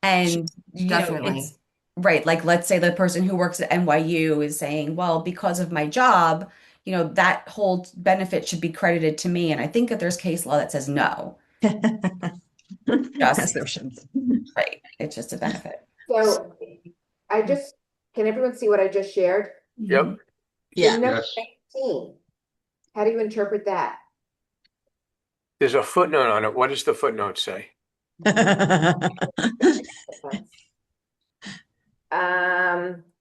And, Definitely. it's right. Like, let's say the person who works at NYU is saying, well, because of my job, that whole benefit should be credited to me. And I think that there's case law that says no, As there should. right. It's just a benefit. So can everyone see what I just shared? Yep. Yeah. In number Yes. 19, how do you interpret that? There's a footnote on it. What does the footnote say?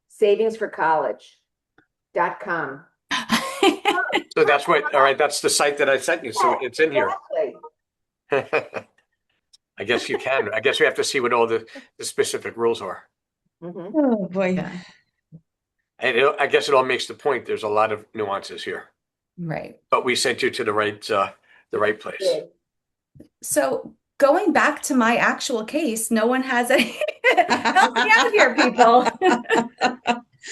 Savings for college.com. So that's all right, that's the site that I sent you, so it's in here. Exactly. I guess you can. I guess we have to see what all the specific rules are. Mhm. Oh, boy. Yeah. And I guess it all makes the point. There's a lot of nuances here, Right. but we sent you to the right place. Good. So going back to my actual case, no one has any help me out here, people.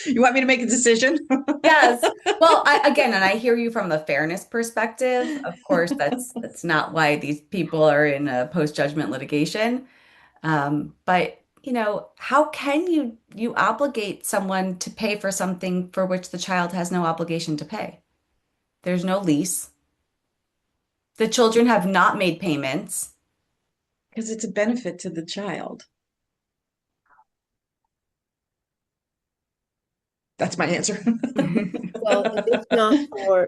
You want me to make a decision? Yes. Well, and I hear you from the fairness perspective. Of course, that's not why these people are in a post-judgment litigation. But how can you obligate someone to pay for something for which the child has no obligation to pay? There's no lease. The children have not made payments. Because it's a benefit to the child. That's my answer. Well,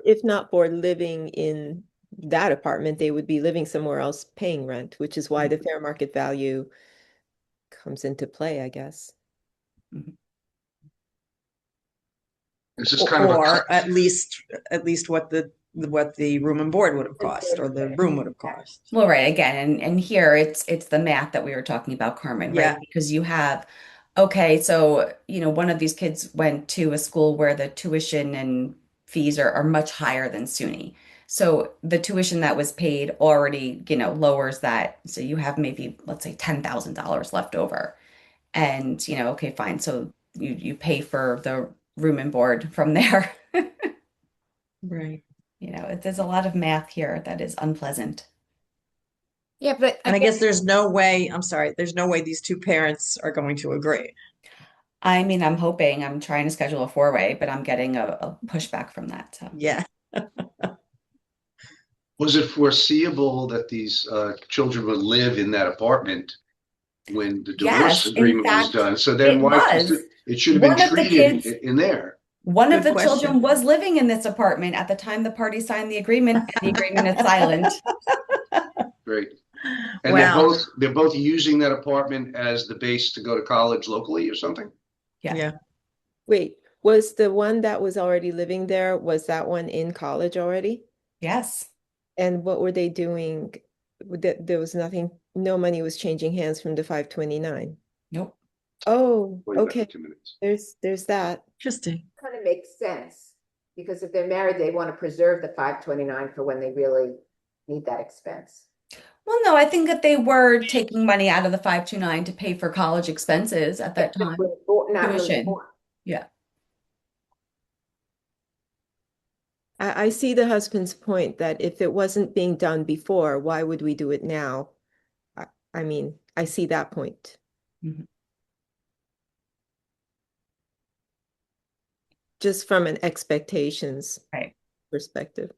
if not for living in that apartment, they would be living somewhere else paying rent, which is why the fair market value comes into play, I guess. Is this kind of Or at least what the room and board would have cost, or the room would have cost. Well, right, again, and here it's the math that we were talking about, Carmen, right? Yeah. Because you have, okay, so one of these kids went to a school where the tuition and fees are much higher than SUNY. So the tuition that was paid already, lowers that. So you have maybe, let's say, $10,000 left over. And, okay, fine. So you pay for the room and board from there. Right. There's a lot of math here that is unpleasant. Yeah, but And I guess there's no way these two parents are going to agree. I mean, I'm hoping, I'm trying to schedule a four-way, but I'm getting a pushback from that. So. Yeah. Was it foreseeable that these children would live in that apartment when the Yes, divorce in agreement was fact, done? So then it why was. it should have been One of the treated kids- in there? One of Good the children question. was living in this apartment at the time the parties signed the agreement, and the agreement is silent. Great. And Wow. they're both using that apartment as the base to go to college locally or something? Yeah. Wait, was the one that was already living there, was that one in college already? Yes. And what were they doing? There was nothing, no money was changing hands from the 529. Nope. Oh, Wait about okay. 2 minutes. There's that. Interesting. Kind of makes sense, because if they're married, they want to preserve the 529 for when they really need that expense. Well, no, I think that they were taking money out of the 529 to pay for college expenses at that time. Not really Tuition. born. Yeah. I see the husband's point that if it wasn't being done before, why would we do it now? I mean, I see that point. Mhm. Just from an expectations Right. perspective.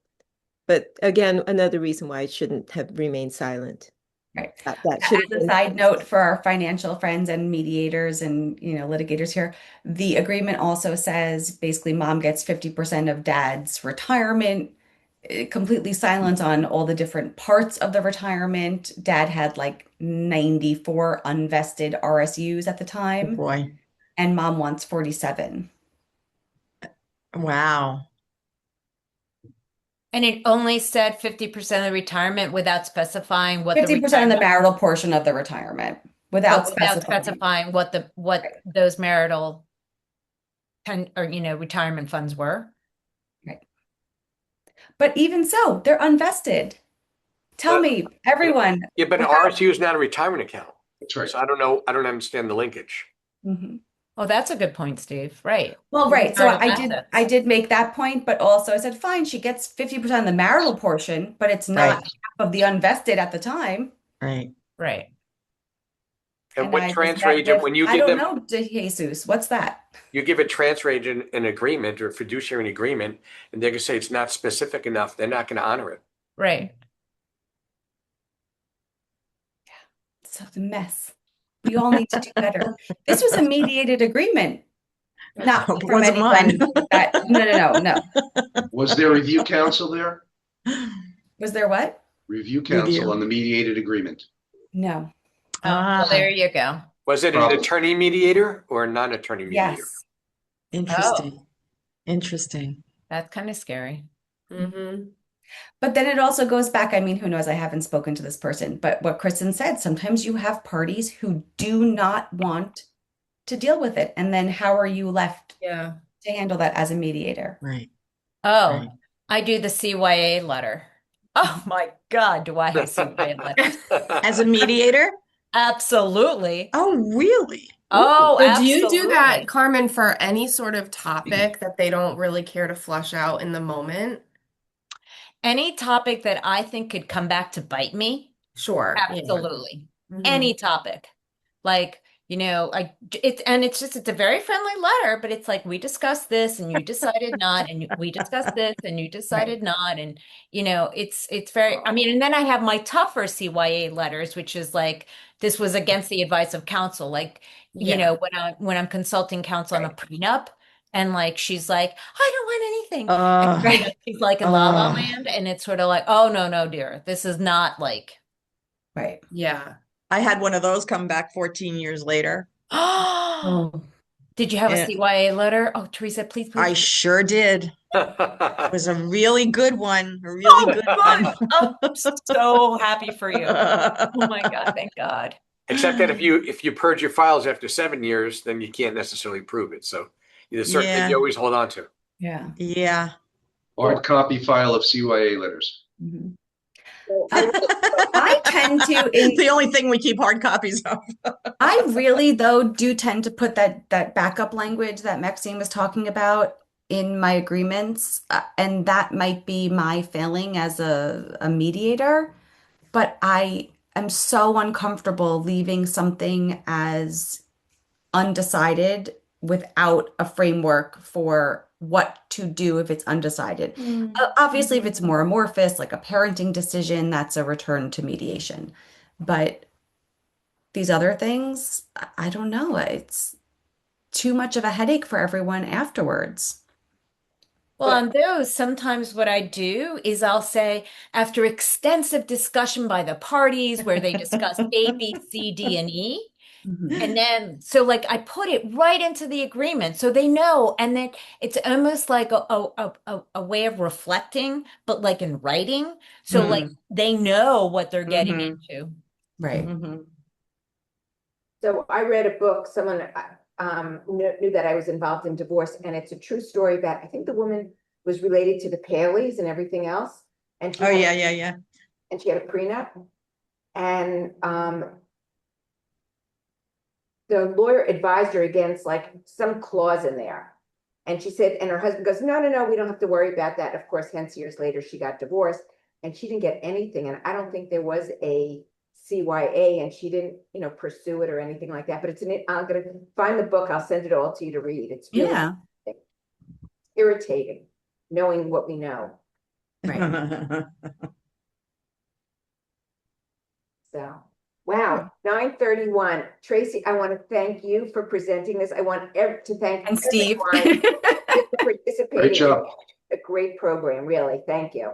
But again, another reason why it shouldn't have remained silent. Right. That should have As a been- side note for our financial friends and mediators and litigators here, the agreement also says basically mom gets 50% of dad's retirement, completely silent on all the different parts of the retirement. Dad had like 94 unvested RSUs at the Good time, boy. and mom wants 47. Wow. and it only said 50% of the retirement without specifying what 50% the of the retirement, marital portion of the retirement without without specifying. specifying what those marital retirement funds were. But even so, they're unvested. Tell me, everyone. Yeah, but an without- RSU is not a retirement account. That's right. So I don't know. I don't understand the linkage. Mhm. Oh, that's a good point, Steve. Right. Well, right. So Marital assets. I did make that point, but also I said, fine, she gets 50% of the marital portion, but it's not Right. half of the unvested at the time. Right. Right. And what I was transfer met agent, with, when you I give don't them, know, DeJesus, what's that? you give a transfer agent an agreement or fiduciary agreement, and they're gonna say it's not specific enough, they're not gonna honor it. Right. So it's a mess. We all need to do better. This was a mediated agreement, not It from wasn't mine. anyone that, no. Was there review counsel there? Was there what? Review counsel on the mediated agreement. No. Oh, well, there you go. Was it an Problem. attorney mediator or a non-attorney mediator? Yes. Interesting. Interesting. That's kind of scary. Mm-hmm. But then it also goes back, I mean, who knows? I haven't spoken to this person, but what Kristen said, sometimes you have parties who do not want to deal with it. And then how are you left Yeah. to handle that as a mediator? Right. Oh, Right. I do the CYA letter. Oh my God, do I hate CYA letters? As a mediator? Absolutely. Oh, really? Oh, So do you do absolutely. that, Carmen, for any sort of topic that they don't really care to flush out in the moment? Any topic that I think could come back to bite me, Sure. Yeah. absolutely. Mhm. Any topic. Like, it's a very friendly letter, but it's like, we discussed this and you decided not, and we discussed this and you decided not. And, it's very, I mean, and then I have my tougher CYA letters, which is like, this was against the advice of counsel. Like, Yeah. when I'm consulting counsel on a prenup, and like, she's like, I don't want anything. Uh, And she's like in La La uh. Land, and it's sort of like, oh, no, dear. This is not like, Right. Yeah. I had one of those come back 14 years later. oh, did you have a Yeah. CYA letter? Oh, Teresa, please, I please. sure did. It was a really good one. A really good one. I'm so happy for you. Oh my God, thank God. Except that if you purge your files after 7 years, then you can't necessarily prove it. So there's certain things Yeah. you always hold on to. Yeah. Yeah. Hard copy file of CYA letters. Mhm. So I tend to, It's the only thing we keep hard copies of. I really, though, do tend to put that backup language that Maxine was talking about in my agreements, and that might be my failing as a mediator, but I am so uncomfortable leaving something as undecided without a framework for what to do if it's undecided. Obviously, if it's more amorphous, like a parenting decision, that's a return to mediation. But these other things, I don't know. It's too much of a headache for everyone afterwards. Well, on those, sometimes what I do is I'll say, after extensive discussion by the parties where they discuss A, B, C, D, and E, and then, so like I put it right into the agreement so they know, and then it's almost like a way of reflecting, but like in writing. So like they know what they're getting into. Right. Mhm. So I read a book, someone knew that I was involved in divorce, and it's a true story that I think the woman was related to the Paleys and everything else. And she Oh, had- yeah. And she had a prenup. And the lawyer advised her against like some clause in there. And she said, and her husband goes, no, we don't have to worry about that. Of course, hence years later, she got divorced and she didn't get anything. And I don't think there was a CYA, and she didn't, pursue it or anything like that. But I'm going to find the book. I'll send it all to you to read. It's really Yeah. irritating knowing what we know. Right. So, wow, 9:31. Tracy, I want to thank you for presenting this. I want to thank And Steve. everyone for participating. Great job. A great program, really. Thank you.